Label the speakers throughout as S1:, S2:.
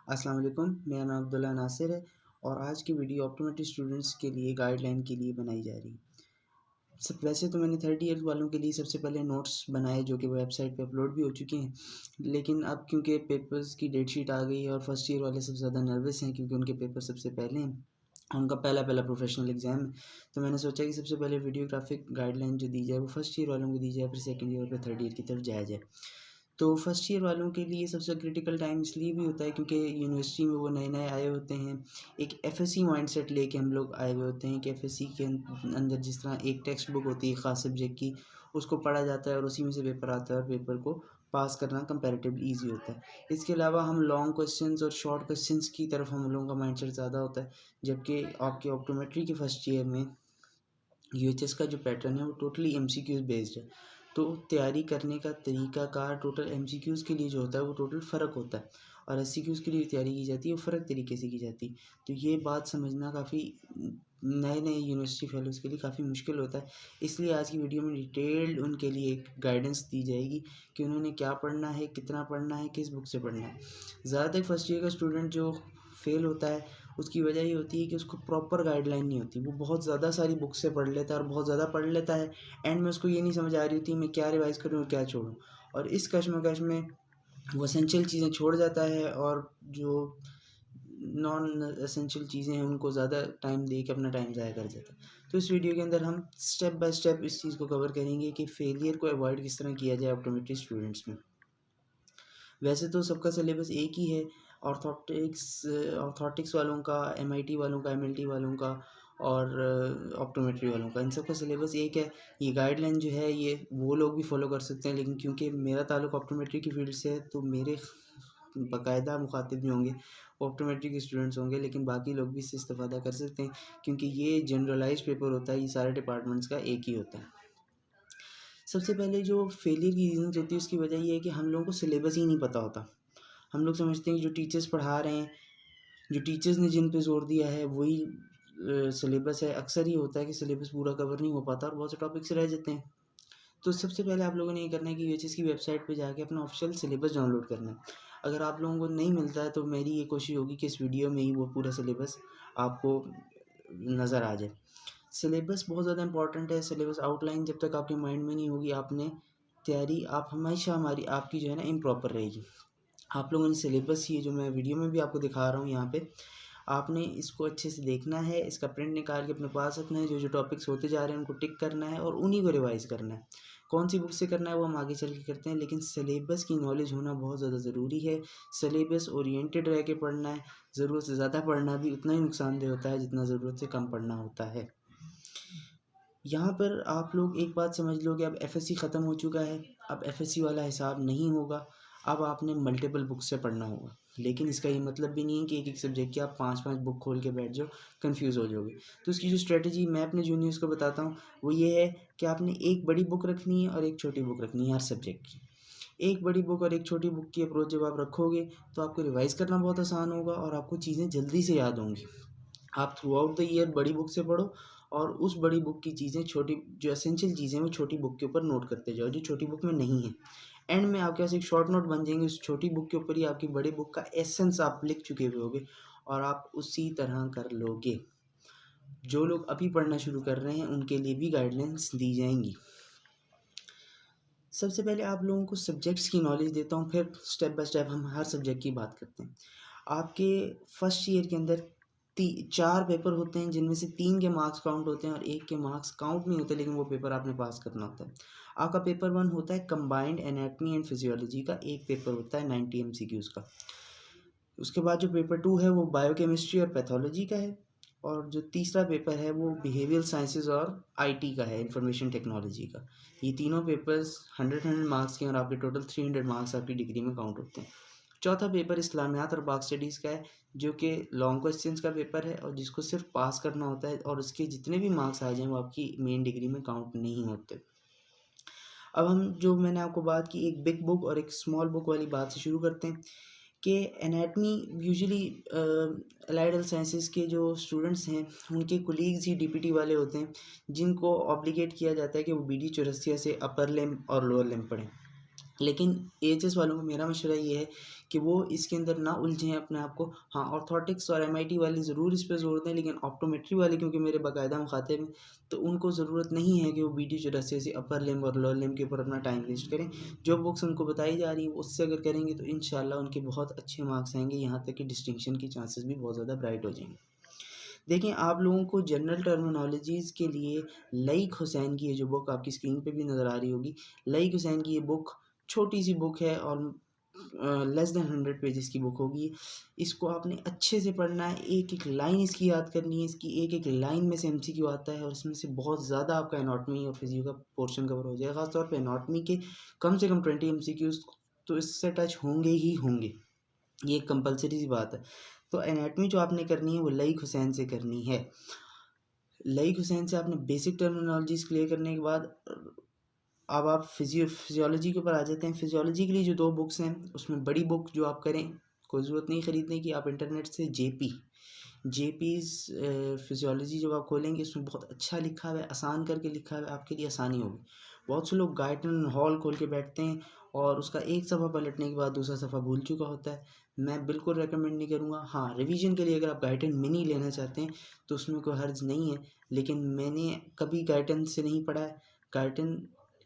S1: अस्सलाम वालेकुम, मेरा नाम अब्दुल्ला नासिर है और आज की वीडियो ऑप्टोमेट्री स्टूडेंट्स के लिए गाइडलाइन के लिए बनाई जा रही है। सब वैसे तो मैंने थर्ड ईयर वालों के लिए सबसे पहले नोट्स बनाए जो कि वेबसाइट पे अपलोड भी हो चुके हैं, लेकिन अब क्योंकि पेपर्स की डेट शीट आ गई है और फर्स्ट ईयर वाले सबसे ज़्यादा नर्वस हैं क्योंकि उनके पेपर सबसे पहले हैं, उनका पहला प्रोफेशनल एग्ज़ाम है। तो मैंने सोचा कि सबसे पहले वीडियोग्राफिक गाइडलाइन जो दी जाए वो फर्स्ट ईयर वालों को दी जाए, फिर सेकेंड ईयर और फिर थर्ड ईयर की तरफ जाया जाए। तो फर्स्ट ईयर वालों के लिए सबसे क्रिटिकल टाइम इसलिए भी होता है क्योंकि यूनिवर्सिटी में वो नए-नए आए होते हैं। एक एफएससी माइंडसेट लेके हम लोग आए हुए होते हैं कि एफएससी के अंदर जिस तरह एक टेक्स्ट बुक होती है ख़ास सब्जेक्ट की, उसको पढ़ा जाता है और उसी में से पेपर आता है और पेपर को पास करना कंपैरेटिवली ईज़ी होता है। इसके अलावा हम लॉन्ग क्वेश्चंस और शॉर्ट क्वेश्चंस की तरफ हम लोगों का माइंडसेट ज़्यादा होता है, जबकि आपके ऑप्टोमेट्री के फर्स्ट ईयर में यूएचएस का जो पैटर्न है वो टोटली एमसीक्यूज़ बेस्ड है। तो तैयारी करने का तरीक़ाकार टोटल एमसीक्यूज़ के लिए जो होता है वो टोटल फ़र्क होता है और एससीक्यूज़ के लिए तैयारी की जाती है वो फ़र्क तरीके से की जाती है। तो ये बात समझना काफ़ी नए-नए यूनिवर्सिटी फेलोज़ के लिए काफ़ी मुश्किल होता है। इसलिए आज की वीडियो में डिटेल्ड उनके लिए एक गाइडेंस दी जाएगी कि उन्होंने क्या पढ़ना है, कितना पढ़ना है, किस बुक से पढ़ना है। ज़्यादातर फर्स्ट ईयर का स्टूडेंट जो फ़ेल होता है उसकी वजह ये होती है कि उसको प्रॉपर गाइडलाइन नहीं होती। वो बहुत ज़्यादा सारी बुक से पढ़ लेता है और बहुत ज़्यादा पढ़ लेता है, एंड में उसको ये नहीं समझ आ रही होती मैं क्या रिवाइज़ करूँ और क्या छोड़ूँ। और इस कशमकश में वो एसेंशियल चीज़ें छोड़ जाता है और जो नॉन एसेंशियल चीज़ें हैं उनको ज़्यादा टाइम दे के अपना टाइम ज़ाया कर देता है। तो इस वीडियो के अंदर हम स्टेप बाय स्टेप इस चीज़ को कवर करेंगे कि फेलियर को अवॉइड किस तरह किया जाए ऑप्टोमेट्री स्टूडेंट्स में। वैसे तो सबका सिलेबस एक ही है, ऑर्थोटिक्स वालों का, एमआईटी वालों का, एमएलटी वालों का और ऑप्टोमेट्री वालों का, इन सब का सिलेबस एक है। ये गाइडलाइन जो है ये वो लोग भी फॉलो कर सकते हैं, लेकिन क्योंकि मेरा ताल्लुक ऑप्टोमेट्री की फील्ड से है तो मेरे बाकायदा मुखातिब भी होंगे, ऑप्टोमेट्री के स्टूडेंट्स होंगे, लेकिन बाकी लोग भी इससे इस्तेफ़ादा कर सकते हैं क्योंकि ये जनरलाइज़्ड पेपर होता है, ये सारे डिपार्टमेंट्स का एक ही होता है। सबसे पहले जो फेलियर की रीज़न्स होती है उसकी वजह ये है कि हम लोगों को सिलेबस ही नहीं पता होता। हम लोग समझते हैं कि जो टीचर्स पढ़ा रहे हैं, जो टीचर्स ने जिन पे ज़ोर दिया है वही सिलेबस है। अक्सर ये होता है कि सिलेबस पूरा कवर नहीं हो पाता और बहुत से टॉपिक्स रह जाते हैं। तो सबसे पहले आप लोगों ने ये करना है कि यूएचएस की वेबसाइट पे जाके अपना ऑफ़िशियल सिलेबस डाउनलोड करना है। अगर आप लोगों को नहीं मिलता है तो मेरी ये कोशिश होगी कि इस वीडियो में ही वो पूरा सिलेबस आपको नज़र आ जाए। सिलेबस बहुत ज़्यादा इम्पोर्टेंट है। सिलेबस आउटलाइन जब तक आपके माइंड में नहीं होगी, आपने तैयारी आप हमेशा हमारी आपकी जो है ना इम्प्रॉपर रहेगी। आप लोगों ने सिलेबस ये जो मैं वीडियो में भी आपको दिखा रहा हूँ यहाँ पे, आपने इसको अच्छे से देखना है, इसका प्रिंट निकाल के अपने पास रखना है, जो टॉपिक्स होते जा रहे हैं उनको टिक करना है और उन्हीं को रिवाइज़ करना है। कौन-सी बुक से करना है वो हम आगे चल के करते हैं, लेकिन सिलेबस की नॉलेज होना बहुत ज़्यादा ज़रूरी है। सिलेबस ओरिएंटेड रह के पढ़ना है, ज़रूरत से ज़्यादा पढ़ना भी उतना ही नुकसानदेह होता है जितना ज़रूरत से कम पढ़ना होता है। यहाँ पर आप लोग एक बात समझ लो कि अब एफएससी ख़त्म हो चुका है, अब एफएससी वाला हिसाब नहीं होगा, अब आपने मल्टीपल बुक से पढ़ना होगा। लेकिन इसका ये मतलब भी नहीं है कि एक-एक सब्जेक्ट की आप 5-5 बुक खोल के बैठ जाओ, कन्फ्यूज़ हो जाओगे। तो इसकी जो स्ट्रैटेजी मैं अपने जूनियर्स को बताता हूँ, वो ये है कि आपने एक बड़ी बुक रखनी है और एक छोटी बुक रखनी है हर सब्जेक्ट की। एक बड़ी बुक और एक छोटी बुक की अप्रोच जब आप रखोगे, तो आपको रिवाइज़ करना बहुत आसान होगा और आपको चीज़ें जल्दी से याद होंगी। आप थ्रू आउट द ईयर बड़ी बुक से पढ़ो और उस बड़ी बुक की चीज़ें छोटी जो एसेंशियल चीज़ें हैं वो छोटी बुक के ऊपर नोट करते जाओ जो छोटी बुक में नहीं है। एंड में आपके पास एक शॉर्ट नोट बन जाएँगे, उस छोटी बुक के ऊपर ही आपकी बड़ी बुक का एसेंस आप लिख चुके हुए होगे और आप उसी तरह कर लोगे। जो लोग अभी पढ़ना शुरू कर रहे हैं उनके लिए भी गाइडलाइंस दी जाएँगी। सबसे पहले आप लोगों को सब्जेक्ट्स की नॉलेज देता हूँ, फिर स्टेप बाय स्टेप हम हर सब्जेक्ट की बात करते हैं। आपके फर्स्ट ईयर के अंदर 4 पेपर होते हैं जिनमें से 3 के मार्क्स काउंट होते हैं और 1 के मार्क्स काउंट नहीं होते, लेकिन वो पेपर आपने पास करना होता है। आपका पेपर 1 होता है कंबाइंड एनाटॉमी एंड फिजियोलॉजी का, एक पेपर होता है 90 एमसीक्यूज़ का। उसके बाद जो पेपर 2 है वो बायोकेमिस्ट्री और पैथोलॉजी का है और जो तीसरा पेपर है वो बिहेवियरल साइंसेज़ और आईटी का है, इंफॉर्मेशन टेक्नोलॉजी का। ये तीनों पेपर्स 100 मार्क्स के हैं और आपके टोटल 300 मार्क्स आपकी डिग्री में काउंट होते हैं। चौथा पेपर इस्लामियात और पाक स्टडीज़ का है, जो कि लॉन्ग क्वेश्चंस का पेपर है और जिसको सिर्फ पास करना होता है और उसके जितने भी मार्क्स आ जाएँ वो आपकी मेन डिग्री में काउंट नहीं होते। अब हम जो मैंने आपको बात की एक बिग बुक और एक स्मॉल बुक वाली बात से शुरू करते हैं कि anatomy usually allied health sciences के जो स्टूडेंट्स हैं उनके कोलीग्स ही डीपीटी वाले होते हैं जिनको ऑब्लिगेट किया जाता है कि वो बीडी चौरसिया से अपर लिम्ब और लोअर लिम्ब पढ़ें। लेकिन एएचएस वालों को मेरा मशवरा ये है कि वो इसके अंदर ना उलझें अपने आप को। हाँ, ऑर्थोटिक्स और एमआईटी वाले ज़रूर इस पे ज़ोर दें, लेकिन ऑप्टोमेट्री वाले क्योंकि मेरे बाकायदा मुखातिब हैं, तो उनको ज़रूरत नहीं है कि वो BD84 अपर लिम्ब और लोअर लिम्ब के ऊपर अपना टाइम वेस्ट करें। जो बुक्स उनको बताई जा रही हैं उससे अगर करेंगे तो इंशाल्लाह उनके बहुत अच्छे मार्क्स आएँगे, यहाँ तक कि डिस्टिंक्शन की चांसेस भी बहुत ज़्यादा ब्राइट हो जाएँगे। देखिए, आप लोगों को जनरल टर्मिनोलॉजीज़ के लिए लईक हुसैन की ये जो बुक आपकी स्क्रीन पे भी नज़र आ रही होगी, लईक हुसैन की ये बुक छोटी-सी बुक है और लेस देन 100 पेजेस की बुक होगी। इसको आपने अच्छे से पढ़ना है, एक-एक लाइन इसकी याद करनी है, इसकी एक-एक लाइन में से एमसीक्यू आता है और इसमें से बहुत ज़्यादा आपका एनाटॉमी और फिज़ियो का पोर्शन कवर हो जाएगा। ख़ास तौर पे एनाटॉमी के कम से कम 20 एमसीक्यूज़ तो इससे टच होंगे ही होंगे। ये एक कंपल्सरी सी बात है। तो एनाटॉमी जो आपने करनी है वो लईक हुसैन से करनी है। लईक हुसैन से आपने बेसिक टर्मिनोलॉजीज़ क्लियर करने के बाद अब आप फिजियोलॉजी के ऊपर आ जाते हैं। फिजियोलॉजी के लिए जो 2 बुक्स हैं, उसमें बड़ी बुक जो आप करें, कोई ज़रूरत नहीं ख़रीदने की, आप इंटरनेट से जेपीज़ फिजियोलॉजी जब आप खोलेंगे उसमें बहुत अच्छा लिखा हुआ है, आसान करके लिखा हुआ है, आपके लिए आसानी होगी। बहुत से लोग गाइटन हॉल खोल के बैठते हैं और उसका एक सफ़ा पलटने के बाद दूसरा सफ़ा भूल चुका होता है। मैं बिल्कुल रेकमेंड नहीं करूँगा। हाँ, रिवीजन के लिए अगर आप गाइटन मिनी लेना चाहते हैं तो उसमें कोई हर्ज नहीं है, लेकिन मैंने कभी गाइटन से नहीं पढ़ा है। गाइटन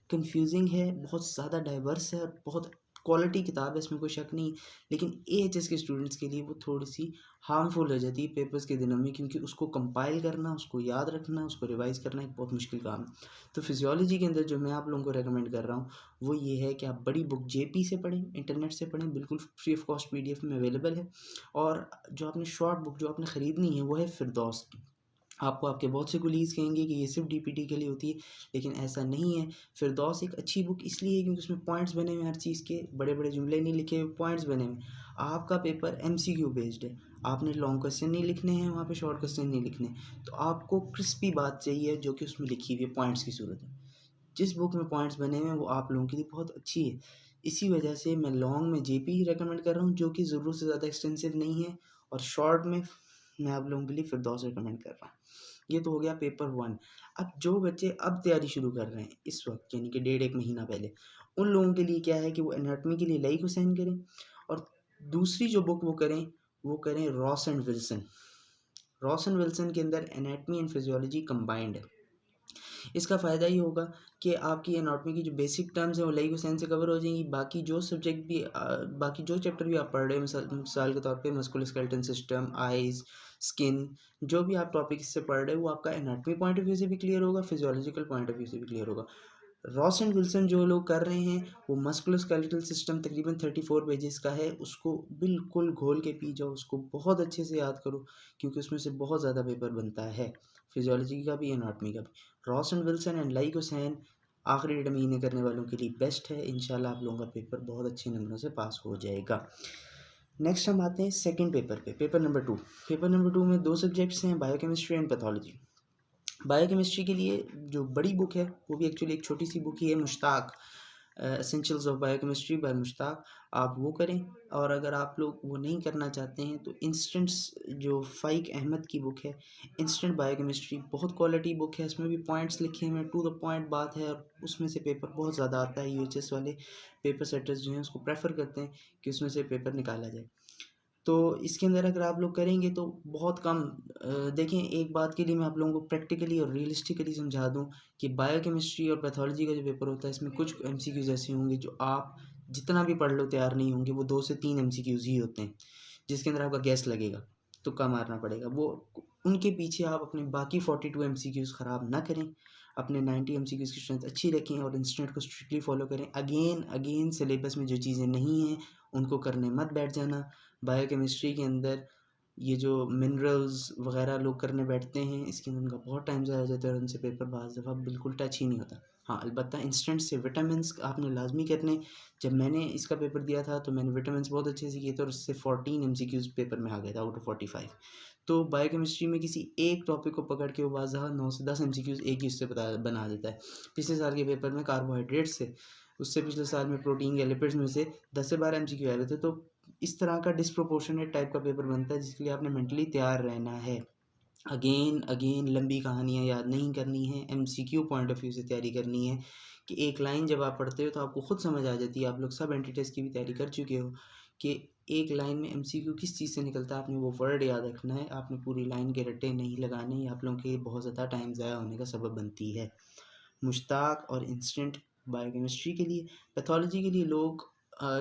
S1: कन्फ्यूजिंग है, बहुत ज़्यादा डाइवर्स है और बहुत क्वालिटी किताब है, इसमें कोई शक नहीं। लेकिन एएचएस के स्टूडेंट्स के लिए वो थोड़ी-सी हार्मफुल हो जाती है पेपर्स के दिनों में, क्योंकि उसको कंपाइल करना, उसको याद रखना, उसको रिवाइज़ करना एक बहुत मुश्किल काम है। तो फिजियोलॉजी के अंदर जो मैं आप लोगों को रेकमेंड कर रहा हूँ, वो ये है कि आप बड़ी बुक जेपी से पढ़ें, इंटरनेट से पढ़ें, बिल्कुल फ्री ऑफ कॉस्ट पीडीएफ में अवेलेबल है। और जो आपने शॉर्ट बुक जो आपने ख़रीदनी है, वो है फिरदौस की। आपको आपके बहुत से कुलीग्स कहेंगे कि ये सिर्फ डीपीटी के लिए होती है, लेकिन ऐसा नहीं है। फिरदौस एक अच्छी बुक इसलिए है क्योंकि उसमें पॉइंट्स बने हुए हैं, हर चीज़ के बड़े-बड़े जुमले नहीं लिखे हुए, पॉइंट्स बने हुए हैं। आपका पेपर एमसीक्यू बेस्ड है, आपने लॉन्ग क्वेश्चन नहीं लिखने हैं, वहाँ पे शॉर्ट क्वेश्चन नहीं लिखने हैं। तो आपको क्रिस्पी बात चाहिए जो कि उसमें लिखी हुई है पॉइंट्स की सूरत में। जिस बुक में पॉइंट्स बने हुए हैं वो आप लोगों के लिए बहुत अच्छी है। इसी वजह से मैं लॉन्ग में जेपी ही रिकमेंड कर रहा हूँ, जो कि ज़रूरत से ज़्यादा एक्सटेंसिव नहीं है, और शॉर्ट में मैं आप लोगों के लिए फिरदौस रिकमेंड कर रहा हूँ। ये तो हो गया पेपर 1। अब जो बच्चे अब तैयारी शुरू कर रहे हैं इस वक़्त, यानी कि डेढ़ 1 महीना पहले, उन लोगों के लिए क्या है कि वो एनाटॉमी के लिए लईक हुसैन करें और दूसरी जो बुक वो करें Ross and Wilson. Ross and Wilson के अंदर एनाटॉमी एंड फिजियोलॉजी कंबाइंड है। इसका फ़ायदा ये होगा कि आपकी एनाटॉमी की जो बेसिक टर्म्स हैं वो लईक हुसैन से कवर हो जाएंगी। बाकी जो सब्जेक्ट भी बाकी जो चैप्टर भी आप पढ़ रहे हैं, मिसाल के तौर पे मस्कुलोस्केलेटल सिस्टम, आइज़, स्किन, जो भी आप टॉपिक इससे पढ़ रहे हैं वो आपका एनाटॉमी पॉइंट ऑफ व्यू से भी क्लियर होगा, फिजियोलॉजिकल पॉइंट ऑफ व्यू से भी क्लियर होगा। रॉस एंड विल्सन जो लोग कर रहे हैं वो मस्कुलोस्केलेटल सिस्टम तकरीबन 34 पेजेस का है, उसको बिल्कुल घोल के पी जाओ, उसको बहुत अच्छे से याद करो, क्योंकि उसमें से बहुत ज़्यादा पेपर बनता है, फिजियोलॉजी का भी, एनाटॉमी का भी। Ross and Wilson and like Hussain आखिरी डेढ़ महीने करने वालों के लिए बेस्ट है। इंशाल्लाह आप लोगों का पेपर बहुत अच्छे नंबरों से पास हो जाएगा। नेक्स्ट हम आते हैं सेकंड पेपर पे, पेपर नंबर 2। पेपर नंबर 2 में 2 सब्जेक्ट्स हैं, बायोकेमिस्ट्री एंड पैथोलॉजी। बायोकेमिस्ट्री के लिए जो बड़ी बुक है वो भी एक्चुअली एक छोटी सी बुक ही है, Mushtaq essentials of biochemistry by Mushtaq. आप वो करें, और अगर आप लोग वो नहीं करना चाहते हैं तो इंस्टेंट्स जो फ़ाइक अहमद की बुक है, इंस्टेंट बायोकेमिस्ट्री, बहुत क्वालिटी बुक है, इसमें भी पॉइंट्स लिखे हुए हैं, टू द पॉइंट बात है, और उसमें से पेपर बहुत ज़्यादा आता है। यूएचएस वाले पेपर सेटर्स जो हैं उसको प्रेफर करते हैं कि उसमें से पेपर निकाला जाए। तो इसके अंदर अगर आप लोग करेंगे तो बहुत कम देखें, एक बात के लिए मैं आप लोगों को प्रैक्टिकली और रियलिस्टिकली समझा दूं कि बायोकेमिस्ट्री और पैथोलॉजी का जो पेपर होता है इसमें कुछ एमसीक्यूज ऐसे होंगे जो आप जितना भी पढ़ लो तैयार नहीं होंगे। वो 2 से 3 एमसीक्यूज ही होते हैं जिसके अंदर आपका गैस लगेगा, तुक्का मारना पड़ेगा। वो उनके पीछे आप अपने बाकी 42 एमसीक्यूज ख़राब ना करें, अपने 90 एमसीक्यूज की स्ट्रेंथ अच्छी रखें और इंस्टेंट को स्ट्रिक्टली फॉलो करें। अगेन अगेन सिलेबस में जो चीज़ें नहीं हैं उनको करने मत बैठ जाना। बायोकेमिस्ट्री के अंदर ये जो मिनरल्स वगैरह लोग करने बैठते हैं, इसके अंदर उनका बहुत टाइम ज़ाया हो जाता है और उनसे पेपर बाज़ दफ़ा बिल्कुल टच ही नहीं होता। हाँ, अलबत्ता इंस्टेंट से विटामिन्स आपने लाज़मी करने। जब मैंने इसका पेपर दिया था तो मैंने विटामिन्स बहुत अच्छे से किए थे और उससे 14 एमसीक्यूज़ पेपर में आ गया था आउट ऑफ 45। तो बायोकेमिस्ट्री में किसी एक टॉपिक को पकड़ के वो बाज़ दफ़ा 9 से 10 एमसीक्यूज़ एक ही उससे बना देता है। पिछले साल के पेपर में कार्बोहाइड्रेट्स से, उससे पिछले साल में प्रोटीन या लिपिड्स में से 10 से 12 एमसीक्यू आए हुए थे। तो इस तरह का डिस्प्रोपोर्शनेट टाइप का पेपर बनता है जिसके लिए आपने मेंटली तैयार रहना है। अगेन अगेन लंबी कहानियाँ याद नहीं करनी है, एमसीक्यू पॉइंट ऑफ व्यू से तैयारी करनी है कि एक लाइन जब आप पढ़ते हो तो आपको खुद समझ आ जाती है। आप लोग सब एंट्री टेस्ट की भी तैयारी कर चुके हो कि एक लाइन में एमसीक्यू किस चीज़ से निकलता है, आपने वो वर्ड याद रखना है, आपने पूरी लाइन के रट्टे नहीं लगाने। ये आप लोगों के बहुत ज़्यादा टाइम ज़ाया होने का सबब बनती है। मुश्ताक और इंस्टेंट बायोकेमिस्ट्री के लिए, पैथोलॉजी के लिए लोग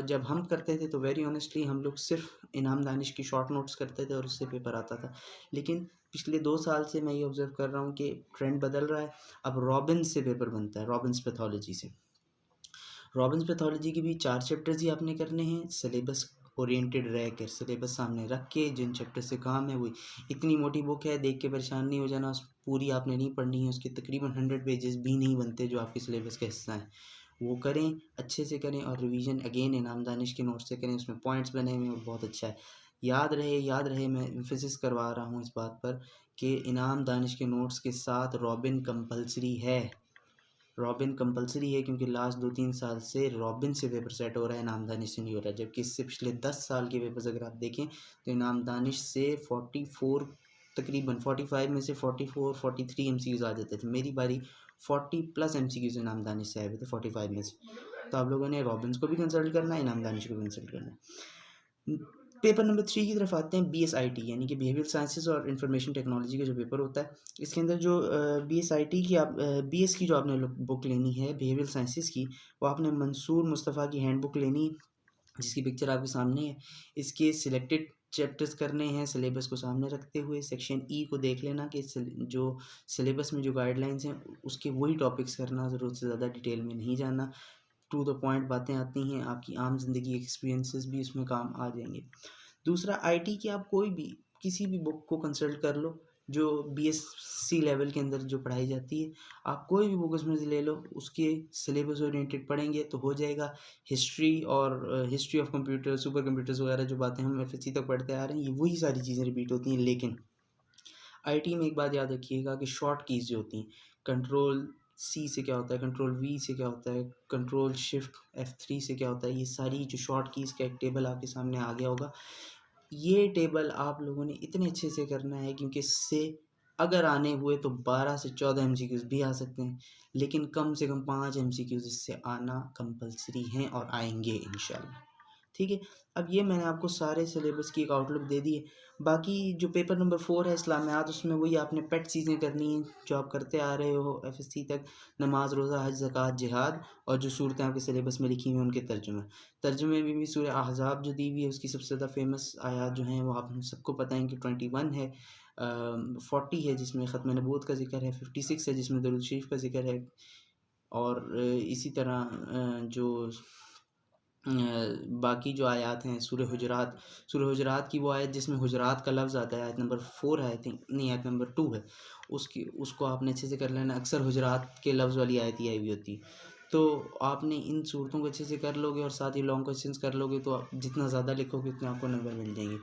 S1: जब हम करते थे तो वेरी ऑनेस्टली हम लोग सिर्फ इनाम दानिश की शॉर्ट नोट्स करते थे और उससे पेपर आता था। लेकिन पिछले 2 साल से मैं ये ऑब्ज़र्व कर रहा हूँ कि ट्रेंड बदल रहा है। अब रॉबिन्स से पेपर बनता है, रॉबिन्स पैथोलॉजी से। रॉबिन्स पैथोलॉजी के भी 4 चैप्टर्स ही आपने करने हैं, सिलेबस ओरिएंटेड रह कर, सिलेबस सामने रख के जिन चैप्टर से काम है वही। इतनी मोटी बुक है, देख के परेशान नहीं हो जाना, उस पूरी आपने नहीं पढ़नी है, उसके तकरीबन 100 पेजेस भी नहीं बनते जो आपके सिलेबस का हिस्सा हैं। वो करें, अच्छे से करें और रिवीजन अगेन इनाम दानिश के नोट से करें, उसमें पॉइंट्स बने हुए हैं और बहुत अच्छा है। याद रहे, मैं एम्फेसिस करवा रहा हूँ इस बात पर कि इनाम दानिश के नोट्स के साथ रॉबिन कंपल्सरी है। रॉबिन कंपल्सरी है क्योंकि लास्ट 2-3 साल से रॉबिन से पेपर सेट हो रहा है, इनाम दानिश से नहीं हो रहा है। जबकि इससे पिछले 10 साल के पेपर्स अगर आप देखें तो इनाम दानिश से 44 तकरीबन 45 में से 44-43 एमसीक्यूज आ जाते थे। मेरी बारी 40 प्लस एमसीक्यूज इनाम दानिश से आए हुए थे 45 में से। तो आप लोगों ने रॉबिन्स को भी कंसल्ट करना है, इनाम दानिश को भी कंसल्ट करना है। पेपर नंबर 3 की तरफ आते हैं, बीएसआईटी यानी कि बिहेवियर साइंसेस और इंफॉर्मेशन टेक्नोलॉजी का जो पेपर होता है, इसके अंदर जो बीएसआईटी की आप बीएस की जो आपने बुक लेनी है बिहेवियर साइंसेस की, वो आपने मंसूर मुस्तफ़ा की हैंड बुक लेनी, जिसकी पिक्चर आपके सामने है। इसके सिलेक्टेड चैप्टर्स करने हैं सिलेबस को सामने रखते हुए। सेक्शन ई को देख लेना कि जो सिलेबस में जो गाइडलाइंस हैं उसके वही टॉपिक्स करना, ज़रूरत से ज़्यादा डिटेल में नहीं जाना। टू द पॉइंट बातें आती हैं, आपकी आम ज़िंदगी एक्सपीरियंसेस भी इसमें काम आ जाएंगे। दूसरा, आईटी की आप कोई भी किसी भी बुक को कंसल्ट कर लो जो बीएससी लेवल के अंदर जो पढ़ाई जाती है, आप कोई भी बुक उसमें से ले लो, उसके सिलेबस ओरिएंटेड पढ़ेंगे तो हो जाएगा। हिस्ट्री और history of computer, super computers वगैरह जो बातें हम एफएससी तक पढ़ते आ रहे हैं, ये वही सारी चीज़ें रिपीट होती हैं। लेकिन आईटी में एक बात याद रखिएगा कि शॉर्ट कीज़ जो होती हैं, कंट्रोल सी से क्या होता है, कंट्रोल वी से क्या होता है, कंट्रोल शिफ्ट F3 से क्या होता है, ये सारी जो शॉर्ट कीज़ का एक टेबल आपके सामने आ गया होगा। ये टेबल आप लोगों ने इतने अच्छे से करना है क्योंकि इससे अगर आने हुए तो 12 से 14 एमसीक्यूज़ भी आ सकते हैं, लेकिन कम से कम 5 एमसीक्यूज़ इससे आना कंपल्सरी हैं और आएंगे इंशाल्लाह। ठीक है। अब ये मैंने आपको सारे सिलेबस की एक आउटलुक दे दी है। बाकी जो पेपर नंबर 4 है इस्लामियात, उसमें वही आपने पेट चीज़ें करनी हैं जो आप करते आ रहे हो एफएससी तक, नमाज, रोज़ा, हज, ज़कात, जिहाद, और जो सूरतें आपके सिलेबस में लिखी हुई हैं उनके तर्जुमे में भी सूरह अहज़ाब जो दी हुई है उसकी सबसे ज़्यादा फेमस आयात जो हैं वो आप सबको पता है कि 21 है, 40 है जिसमें ख़त्म नबूवत का ज़िक्र है, 56 है जिसमें दरूद शरीफ का ज़िक्र है, और इसी तरह जो बाकी जो आयत हैं सूरह हुजरात की वो आयत जिसमें हुजरात का लफ्ज़ आता है, आयत नंबर 4 है आई थिंक, नहीं आयत नंबर 2 है, उसको आपने अच्छे से कर लेना। अक्सर हुजरात के लफ्ज़ वाली आयत ही आई हुई होती है। तो आपने इन सूरतों को अच्छे से कर लोगे और साथ ही लॉन्ग क्वेश्चंस कर लोगे तो आप जितना ज़्यादा लिखोगे उतने आपको नंबर मिल जाएंगे।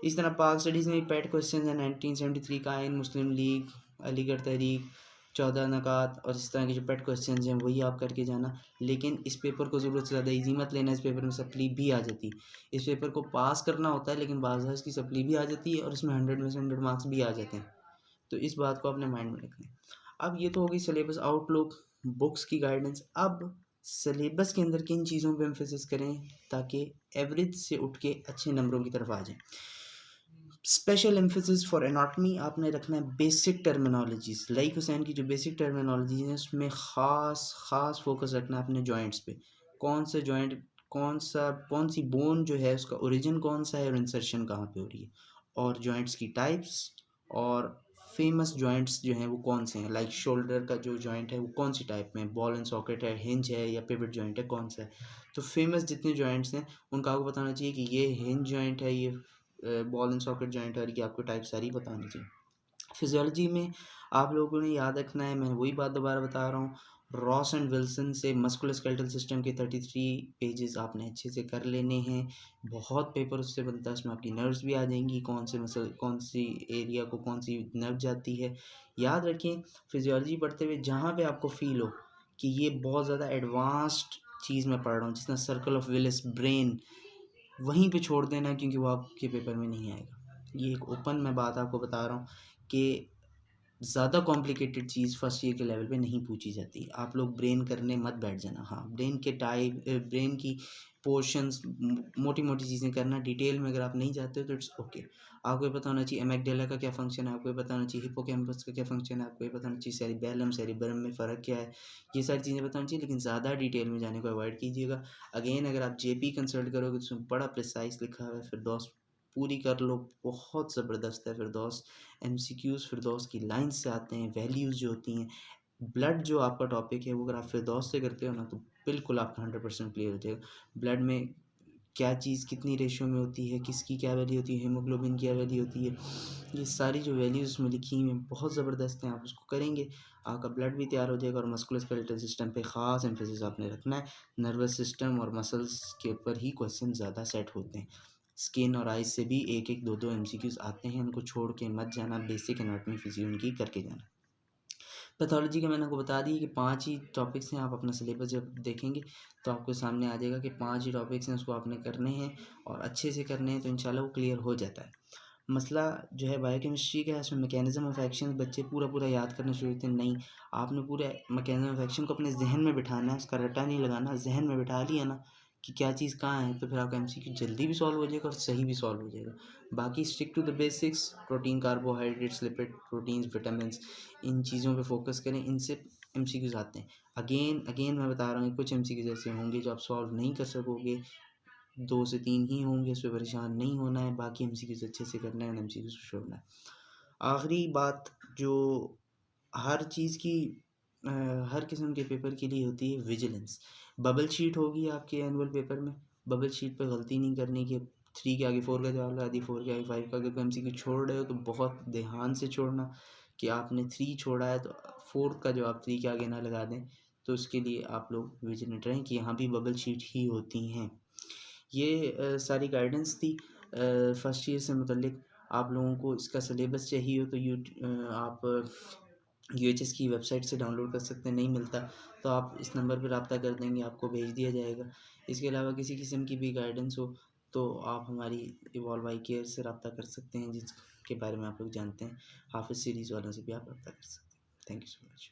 S1: इस तरह पाक स्टडीज़ में पैट क्वेश्चन है, 1973 का आइन, मुस्लिम लीग, अलीगढ़ तहरीक, 14 नकात और इस तरह के जो पेट क्वेश्चंस हैं वही आप करके जाना। लेकिन इस पेपर को ज़रूरत से ज़्यादा इजी मत लेना, इस पेपर में सप्ली भी आ जाती है। इस पेपर को पास करना होता है लेकिन बाज़ इसकी सप्ली भी आ जाती है और इसमें 100 में से 100 मार्क्स भी आ जाते हैं। तो इस बात को अपने माइंड में रखना है। अब ये तो होगी सिलेबस आउटलुक, बुक्स की गाइडेंस। अब सिलेबस के अंदर किन चीज़ों पे एम्फेसिस करें ताकि एवरेज से उठ के अच्छे नंबरों की तरफ आ जाएं। स्पेशल एम्फेसिस फॉर एनाटमी आपने रखना है बेसिक टर्मिनोलॉजीज, लाइक हुसैन की जो बेसिक टर्मिनोलॉजी है उसमें ख़ास फोकस रखना है अपने जॉइंट्स पे। कौन सा जॉइंट, कौन सी बोन जो है उसका ओरिजिन कौन सा है और इंसर्शन कहाँ पे हो रही है, और जॉइंट्स की टाइप्स, और फेमस जॉइंट्स जो हैं वो कौन से हैं, लाइक शोल्डर का जो जॉइंट है वो कौन सी टाइप में, बॉल एंड सॉकेट है, हिंज है या पिवट जॉइंट है, कौन सा है। तो फेमस जितने जॉइंट्स हैं उनका आपको बताना चाहिए कि ये हिंज जॉइंट है, ये बॉल एंड सॉकेट जॉइंट है, कि आपको टाइप सारी बतानी चाहिए। फिजियोलॉजी में आप लोगों ने याद रखना है, मैं वही बात दोबारा बता रहा हूँ, रॉस एंड विल्सन से मस्कुलोस्केलेटल सिस्टम के 33 पेजेस आपने अच्छे से कर लेने हैं। बहुत पेपर उससे बनता है, उसमें आपकी नर्व्स भी आ जाएंगी, कौन सी एरिया को कौन सी नर्व जाती है। याद रखें फिजियोलॉजी पढ़ते हुए जहाँ पे आपको फील हो कि ये बहुत ज़्यादा एडवांस्ड चीज़ मैं पढ़ रहा हूँ, जिस तरह सर्कल ऑफ विलिस, ब्रेन, वहीं पे छोड़ देना क्योंकि वो आपके पेपर में नहीं आएगा। ये एक ओपन मैं बात आपको बता रहा हूँ कि ज़्यादा कॉम्प्लिकेटेड चीज़ फर्स्ट ईयर के लेवल पे नहीं पूछी जाती। आप लोग ब्रेन करने मत बैठ जाना। हाँ, ब्रेन के टाइप ब्रेन की पोर्शंस मोटी-मोटी चीज़ें करना, डिटेल में अगर आप नहीं जाते हो तो इट्स ओके। आपको ये पता होना चाहिए एमिगडाला का क्या फ़ंक्शन है, आपको ये पता होना चाहिए हिप्पोकैम्पस का क्या फ़ंक्शन है, आपको ये पता होना चाहिए सेरिबैलम, सेरिबरम में फ़र्क क्या है। ये सारी चीज़ें पता होनी चाहिए, लेकिन ज़्यादा डिटेल में जाने को अवॉइड कीजिएगा। अगेन अगर आप जेपी कंसल्ट करोगे तो उसमें बड़ा प्रिसाइज़ लिखा हुआ है, फिरदौस पूरी कर लो, बहुत ज़बरदस्त है फिरदौस। एमसीक्यूज़ फिरदौस की लाइन से आते हैं, वैल्यूज़ जो होती हैं, ब्लड जो आपका टॉपिक है वो अगर आप फिरदौस से करते हो ना तो बिल्कुल आपका 100% क्लियर हो जाएगा। ब्लड में क्या चीज़ कितनी रेशियो में होती है, किसकी क्या वैल्यू होती है, हीमोग्लोबिन की क्या वैल्यू होती है, ये सारी जो वैल्यूज़ उसमें लिखी हुई हैं बहुत ज़बरदस्त हैं। आप उसको करेंगे, आपका ब्लड भी तैयार हो जाएगा। और मस्कुलोस्केलेटल सिस्टम पे ख़ास एम्फेसिस आपने रखना है। नर्वस सिस्टम और मसल्स के ऊपर ही क्वेश्चन ज़्यादा सेट होते हैं। स्किन और आइज़ से भी 1-1, 2-2 एमसीक्यूज़ आते हैं, उनको छोड़ के मत जाना। बेसिक एनाटॉमी फिजियोलॉजी उनकी करके जाना। पैथोलॉजी का मैंने आपको बता दी कि 5 ही टॉपिक्स हैं। आप अपना सिलेबस जब देखेंगे तो आपको सामने आ जाएगा कि 5 ही टॉपिक्स हैं, उसको आपने करने हैं और अच्छे से करने हैं तो इंशाल्लाह वो क्लियर हो जाता है। मसला जो है बायोकेमिस्ट्री का है, उसमें मैकेनिज़्म ऑफ एक्शन बच्चे पूरा-पूरा याद करना शुरू करते हैं। नहीं, आपने पूरे मैकेनिज़्म ऑफ एक्शन को अपने ज़हन में बिठाना है, उसका रट्टा नहीं लगाना। ज़हन में बिठा लिया ना कि क्या चीज़ कहाँ है, तो फिर आपका एमसीक्यू जल्दी भी सॉल्व हो जाएगा और सही भी सॉल्व हो जाएगा। बाकी stick to the basics, protein, carbohydrates, lipid, proteins, vitamins, इन चीज़ों पे फ़ोकस करें, इनसे एमसीक्यूज़ आते हैं। अगेन अगेन मैं बता रहा हूँ कुछ एमसीक्यूज़ ऐसे होंगे जो आप सॉल्व नहीं कर सकोगे, 2 से 3 ही होंगे, उसपे परेशान नहीं होना है, बाकी एमसीक्यूज़ अच्छे से करना है, एमसीक्यूज़ को छोड़ना है। आखिरी बात जो हर चीज़ की अ, हर किस्म के पेपर के लिए होती है, विजिलेंस। बबल शीट होगी आपके एनुअल पेपर में, बबल शीट पे गलती नहीं करनी कि 3 के आगे 4 का जवाब लगा दिया, 4 के आगे 5 का। अगर कोई एमसीक्यू छोड़ रहे हो तो बहुत ध्यान से छोड़ना कि आपने 3 छोड़ा है तो 4 का जवाब 3 के आगे ना लगा दें। तो उसके लिए आप लोग विजिलेंट रहें कि यहाँ भी बबल शीट ही होती हैं। ये सारी गाइडेंस थी फर्स्ट ईयर से मुतल्लिक। आप लोगों को इसका सिलेबस चाहिए हो तो आप यूएचएस की वेबसाइट से डाउनलोड कर सकते हैं। नहीं मिलता तो आप इस नंबर पर रब्ता कर देंगे, आपको भेज दिया जाएगा। इसके अलावा किसी किस्म की भी गाइडेंस हो तो आप हमारी इवॉल्व आई केयर से रब्ता कर सकते हैं, जिसके बारे में आप लोग जानते हैं। हाफिज़ सीरीज़ वालों से भी आप रब्ता कर सकते हैं। Thank you so much.